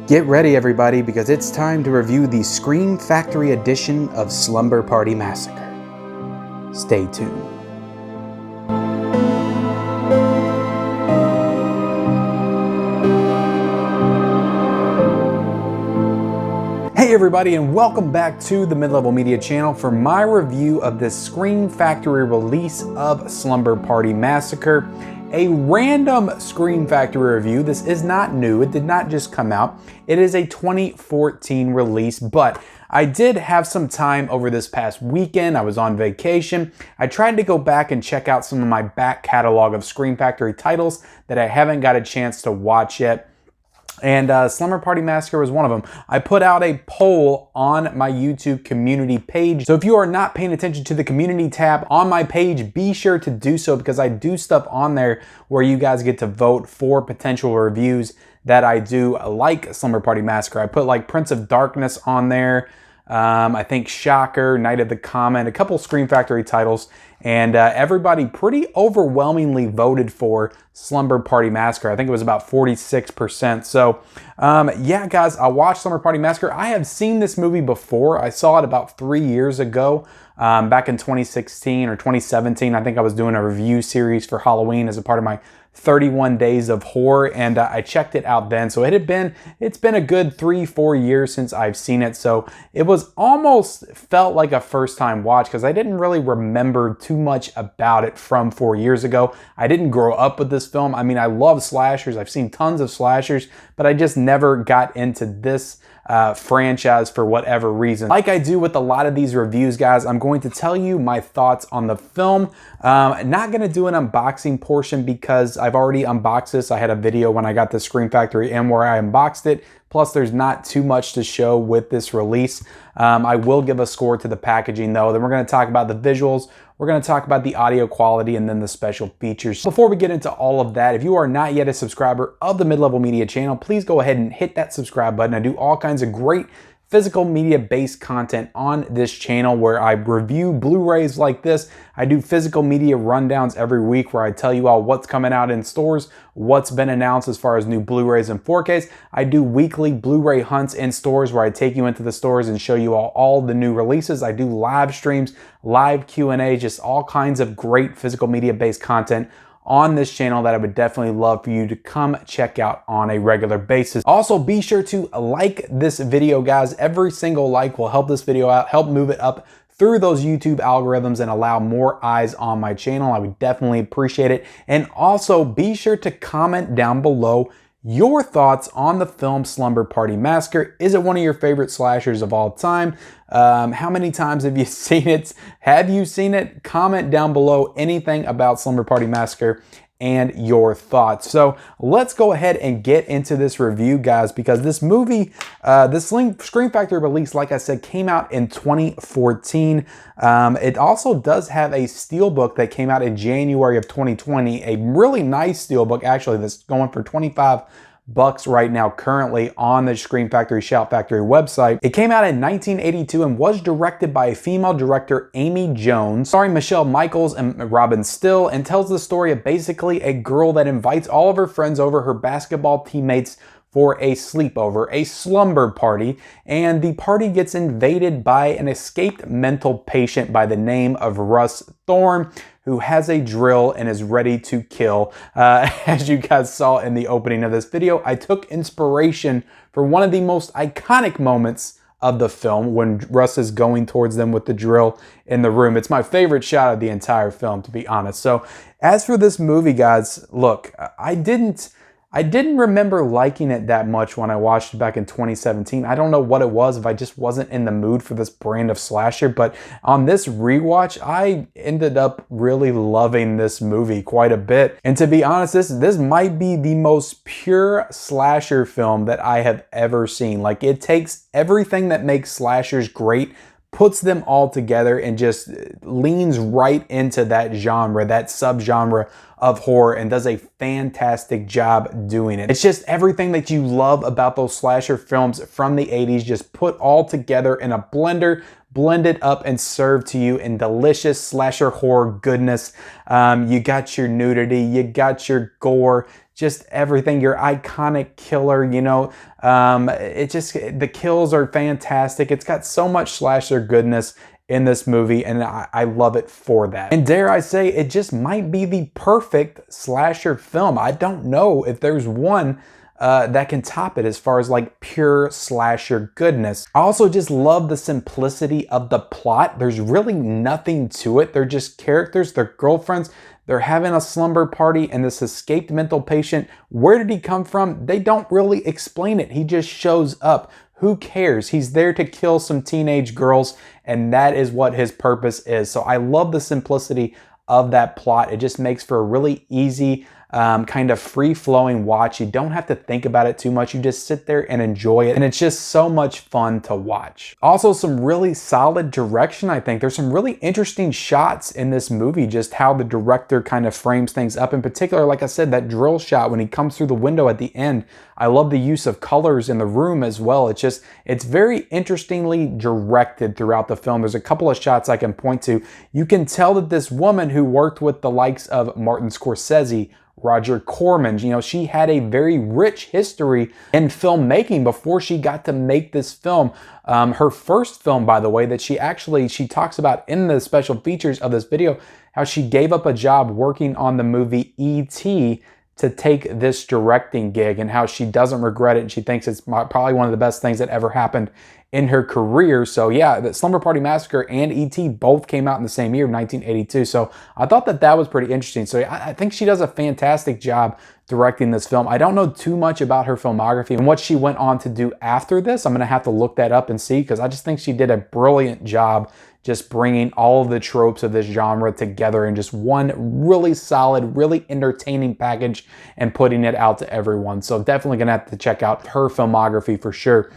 Get ready, everybody, because it's time to review the Scream Factory edition of Slumber Party Massacre. Stay tuned. Hey everybody, and welcome back to the Mid-Level Media channel for my review of this Scream Factory release of Slumber Party Massacre. A random Scream Factory review. This is not new. It did not just come out. It is a 2014 release, but I did have some time over this past weekend. I was on vacation. I tried to go back and check out some of my back catalog of Scream Factory titles that I haven't got a chance to watch yet. And Slumber Party Massacre was one of them. I put out a poll on my YouTube community page. So if you are not paying attention to the community tab on my page, be sure to do so, because I do stuff on there where you guys get to vote for potential reviews that I do, like Slumber Party Massacre. I put like Prince of Darkness on there. I think Shocker, Night of the Comet, a couple Scream Factory titles, and everybody pretty overwhelmingly voted for Slumber Party Massacre. I think it was about 46%. So yeah, guys, I watched Slumber Party Massacre. I have seen this movie before. I saw it about 3 years ago, back in 2016 or 2017. I think I was doing a review series for Halloween as a part of my 31 Days of Horror, and I checked it out then. So it's been a good 3-4 years since I've seen it. So it was almost felt like a first time watch, because I didn't really remember too much about it from 4 years ago. I didn't grow up with this film. I mean, I love slashers. I've seen tons of slashers, but I just never got into this franchise for whatever reason. Like I do with a lot of these reviews, guys, I'm going to tell you my thoughts on the film. Not going to do an unboxing portion because I've already unboxed this. I had a video when I got the Scream Factory in where I unboxed it. Plus, there's not too much to show with this release. I will give a score to the packaging though. Then we're going to talk about the visuals. We're going to talk about the audio quality and then the special features. Before we get into all of that, if you are not yet a subscriber of the Mid-Level Media channel, please go ahead and hit that subscribe button. I do all kinds of great physical media based content on this channel where I review Blu-rays like this. I do physical media rundowns every week where I tell you all what's coming out in stores, what's been announced as far as new Blu-rays and 4Ks. I do weekly Blu-ray hunts in stores where I take you into the stores and show you all the new releases. I do live streams, live Q&A, just all kinds of great physical media based content on this channel that I would definitely love for you to come check out on a regular basis. Also, be sure to like this video, guys. Every single like will help this video out, help move it up through those YouTube algorithms and allow more eyes on my channel. I would definitely appreciate it. And also be sure to comment down below your thoughts on the film Slumber Party Massacre. Is it one of your favorite slashers of all time? How many times have you seen it? Have you seen it? Comment down below anything about Slumber Party Massacre and your thoughts. So let's go ahead and get into this review, guys, because this movie, this Scream Factory release, like I said, came out in 2014. It also does have a steelbook that came out in January of 2020, a really nice steelbook, actually, that's going for $25 right now currently on the Scream Factory Shout Factory website. It came out in 1982 and was directed by a female director, Amy Jones, starring Michelle Michaels and Robin Still, and tells the story of basically a girl that invites all of her friends over, her basketball teammates, for a sleepover, a slumber party, and the party gets invaded by an escaped mental patient by the name of Russ Thorne, who has a drill and is ready to kill. As you guys saw in the opening of this video, I took inspiration for one of the most iconic moments of the film when Russ is going towards them with the drill in the room. It's my favorite shot of the entire film, to be honest. So as for this movie, guys, look, I didn't remember liking it that much when I watched it back in 2017. I don't know what it was, if I just wasn't in the mood for this brand of slasher, but on this rewatch, I ended up really loving this movie quite a bit. And to be honest, this might be the most pure slasher film that I have ever seen. Like, it takes everything that makes slashers great, puts them all together, and just leans right into that genre, that subgenre of horror, and does a fantastic job doing it. It's just everything that you love about those slasher films from the 80s, just put all together in a blender, blended up and served to you in delicious slasher horror goodness. You got your nudity, you got your gore, just everything, your iconic killer, you know, the kills are fantastic. It's got so much slasher goodness in this movie, and I love it for that. And dare I say, it just might be the perfect slasher film. I don't know if there's one that can top it as far as like pure slasher goodness. I also just love the simplicity of the plot. There's really nothing to it. They're just characters, they're girlfriends, they're having a slumber party, and this escaped mental patient, where did he come from? They don't really explain it. He just shows up. Who cares? He's there to kill some teenage girls, and that is what his purpose is. So I love the simplicity of that plot. It just makes for a really easy, kind of free-flowing watch. You don't have to think about it too much. You just sit there and enjoy it, and it's just so much fun to watch. Also, some really solid direction, I think. There's some really interesting shots in this movie, just how the director kind of frames things up. In particular, like I said, that drill shot when he comes through the window at the end. I love the use of colors in the room as well. It's very interestingly directed throughout the film. There's a couple of shots I can point to. You can tell that this woman who worked with the likes of Martin Scorsese, Roger Corman, you know, she had a very rich history in filmmaking before she got to make this film. Her first film, by the way, that she talks about in the special features of this video, how she gave up a job working on the movie E.T. to take this directing gig, and how she doesn't regret it, and she thinks it's probably one of the best things that ever happened in her career. So yeah, the Slumber Party Massacre and E.T. both came out in the same year, 1982. So I thought that was pretty interesting. So I think she does a fantastic job directing this film. I don't know too much about her filmography and what she went on to do after this. I'm gonna have to look that up and see, because I just think she did a brilliant job just bringing all of the tropes of this genre together in just one really solid, really entertaining package and putting it out to everyone. So definitely gonna have to check out her filmography for sure.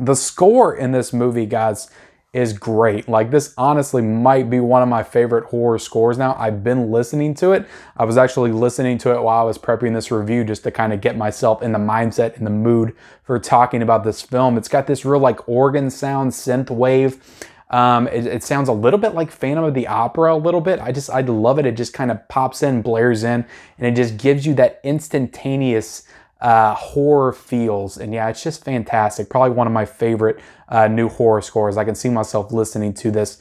The score in this movie, guys, is great. Like, this honestly might be one of my favorite horror scores now. I've been listening to it. I was actually listening to it while I was prepping this review, just to kind of get myself in the mindset, in the mood for talking about this film. It's got this real like organ sound, synth wave. It sounds a little bit like Phantom of the Opera, a little bit. I love it. It just kind of pops in, blares in, and it just gives you that instantaneous horror feels. And yeah, it's just fantastic. Probably one of my favorite new horror scores. I can see myself listening to this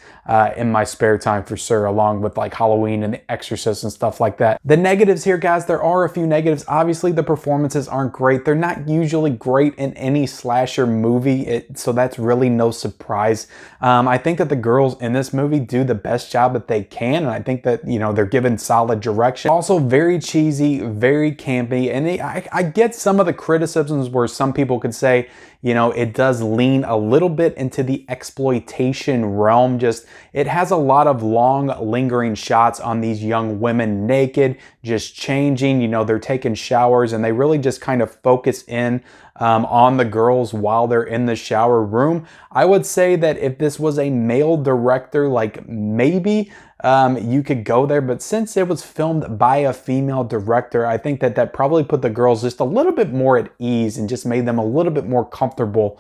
in my spare time for sure, along with like Halloween and The Exorcist and stuff like that. The negatives here, guys, there are a few negatives. Obviously, the performances aren't great. They're not usually great in any slasher movie, so that's really no surprise. I think that the girls in this movie do the best job that they can, and I think that, you know, they're given solid direction. Also very cheesy, very campy, and I get some of the criticisms where some people could say, you know, it does lean a little bit into the exploitation realm. Just, it has a lot of long, lingering shots on these young women naked, just changing, you know, they're taking showers, and they really just kind of focus in on the girls while they're in the shower room. I would say that if this was a male director, like maybe you could go there, but since it was filmed by a female director, I think that probably put the girls just a little bit more at ease and just made them a little bit more comfortable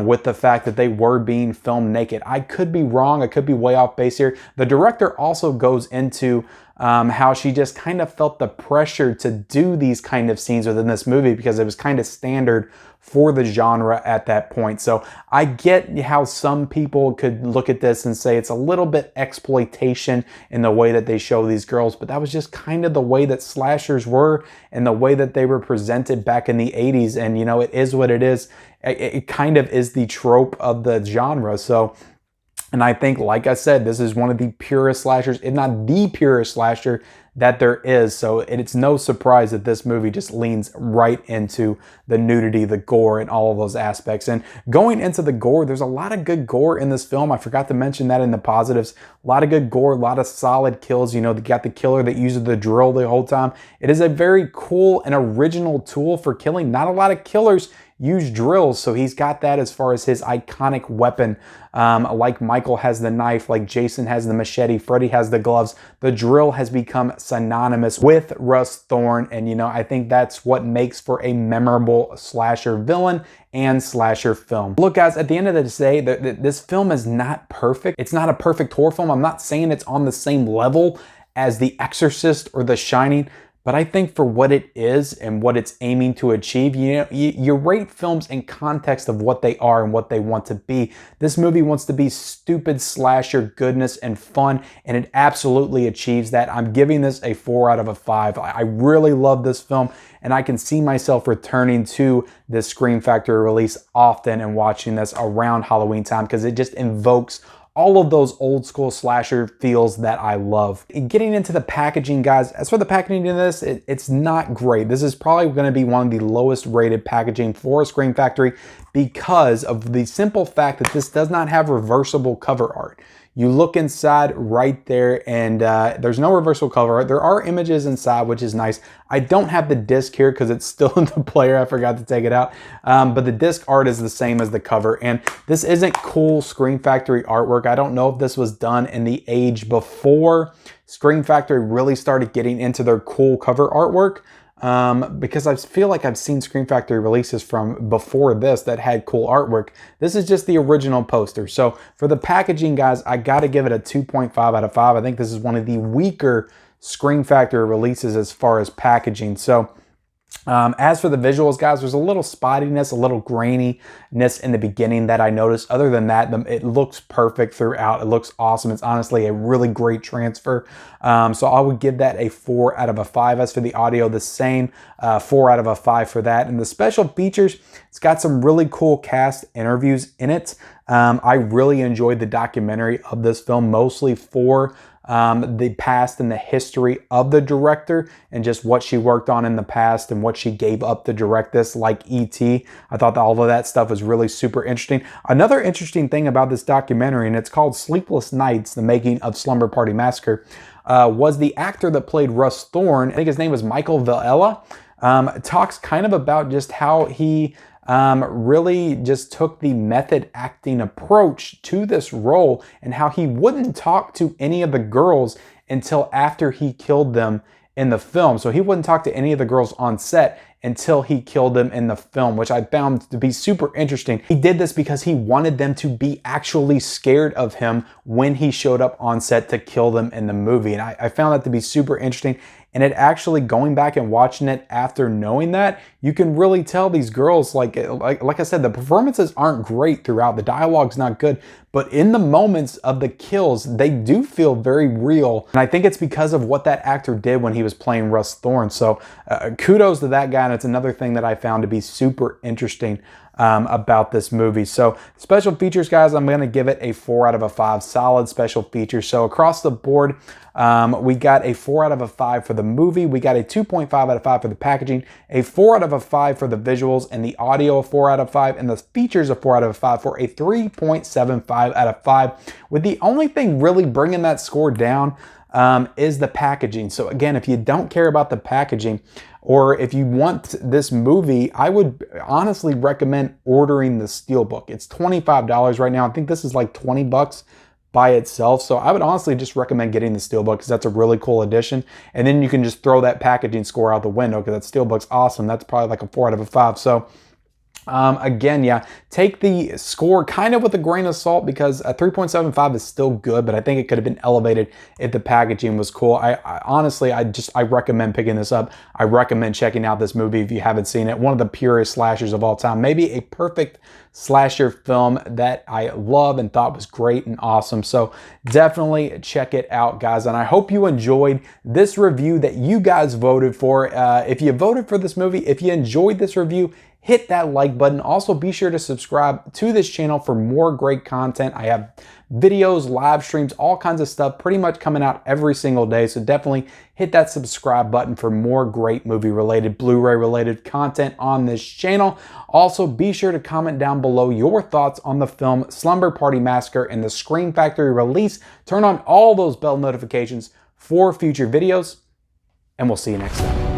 with the fact that they were being filmed naked. I could be wrong. I could be way off base here. The director also goes into how she just kind of felt the pressure to do these kind of scenes within this movie because it was kind of standard for the genre at that point. So I get how some people could look at this and say it's a little bit exploitation in the way that they show these girls, but that was just kind of the way that slashers were and the way that they were presented back in the 80s. And, you know, it is what it is. It kind of is the trope of the genre. So, and I think, like I said, this is one of the purest slashers, if not the purest slasher that there is. So it's no surprise that this movie just leans right into the nudity, the gore, and all of those aspects. And going into the gore, there's a lot of good gore in this film. I forgot to mention that in the positives. A lot of good gore, a lot of solid kills. You know, they got the killer that uses the drill the whole time. It is a very cool and original tool for killing. Not a lot of killers use drills, so he's got that as far as his iconic weapon. Like Michael has the knife, like Jason has the machete, Freddy has the gloves. The drill has become synonymous with Russ Thorn, and you know, I think that's what makes for a memorable slasher villain and slasher film. Look, guys, at the end of the day, this film is not perfect. It's not a perfect horror film. I'm not saying it's on the same level as The Exorcist or The Shining, But I think for what it is and what it's aiming to achieve, you rate films in context of what they are and what they want to be. This movie wants to be stupid slasher goodness and fun, and it absolutely achieves that. I'm giving this a 4 out of 5. I really love this film, and I can see myself returning to this Scream Factory release often and watching this around Halloween time because it just invokes all of those old school slasher feels that I love. Getting into the packaging, guys, as for the packaging in this, it's not great. This is probably going to be one of the lowest rated packaging for Scream Factory because of the simple fact that this does not have reversible cover art. You look inside right there and there's no reversible cover art. There are images inside, which is nice. I don't have the disc here because it's still in the player. I forgot to take it out. But the disc art is the same as the cover. And this isn't cool Scream Factory artwork. I don't know if this was done in the age before Scream Factory really started getting into their cool cover artwork. Because I feel like I've seen Scream Factory releases from before this that had cool artwork. This is just the original poster. So for the packaging, guys, I got to give it a 2.5 out of 5. I think this is one of the weaker Scream Factory releases as far as packaging. So as for the visuals, guys, there's a little spottiness, a little graininess in the beginning that I noticed. Other than that, it looks perfect throughout. It looks awesome. It's honestly a really great transfer. So I would give that a 4 out of 5. As for the audio, the same 4 out of 5 for that. And the special features, it's got some really cool cast interviews in it. I really enjoyed the documentary of this film, mostly for the past and the history of the director and just what she worked on in the past and what she gave up to direct this, like E.T. I thought that all of that stuff was really super interesting. Another interesting thing about this documentary, and it's called Sleepless Nights, the Making of Slumber Party Massacre, was the actor that played Russ Thorne. I think his name was Michael Villela. Talks kind of about just how he really just took the method acting approach to this role and how he wouldn't talk to any of the girls until after he killed them in the film. So he wouldn't talk to any of the girls on set until he killed them in the film, which I found to be super interesting. He did this because he wanted them to be actually scared of him when he showed up on set to kill them in the movie. And I found that to be super interesting. And it actually, going back and watching it after knowing that, you can really tell these girls, like I said, the performances aren't great throughout. The dialogue's not good. But in the moments of the kills, they do feel very real. And I think it's because of what that actor did when he was playing Russ Thorne. So kudos to that guy. And it's another thing that I found to be super interesting about this movie. So special features, guys, I'm going to give it a 4 out of 5. Solid special features. So across the board, we got a 4 out of 5 for the movie. We got a 2.5 out of 5 for the packaging, a 4 out of 5 for the visuals, and the audio a 4 out of 5, and the features a 4 out of 5 for a 3.75 out of 5. With the only thing really bringing that score down is the packaging. So again, if you don't care about the packaging, or if you want this movie, I would honestly recommend ordering the Steelbook. It's $25 right now. I think this is like 20 bucks by itself. So I would honestly just recommend getting the Steelbook because that's a really cool addition. And then you can just throw that packaging score out the window because that Steelbook's awesome. That's probably like a 4 out of 5. So again, yeah, take the score kind of with a grain of salt because a 3.75 is still good, but I think it could have been elevated if the packaging was cool. I honestly, I recommend picking this up. I recommend checking out this movie if you haven't seen it. One of the purest slashers of all time. Maybe a perfect slasher film that I love and thought was great and awesome. So definitely check it out, guys. And I hope you enjoyed this review that you guys voted for. If you voted for this movie, if you enjoyed this review, hit that like button. Also, be sure to subscribe to this channel for more great content. I have videos, live streams, all kinds of stuff pretty much coming out every single day. So definitely hit that subscribe button for more great movie related, Blu-ray related content on this channel. Also, be sure to comment down below your thoughts on the film Slumber Party Massacre and the Scream Factory release. Turn on all those bell notifications for future videos, and we'll see you next time.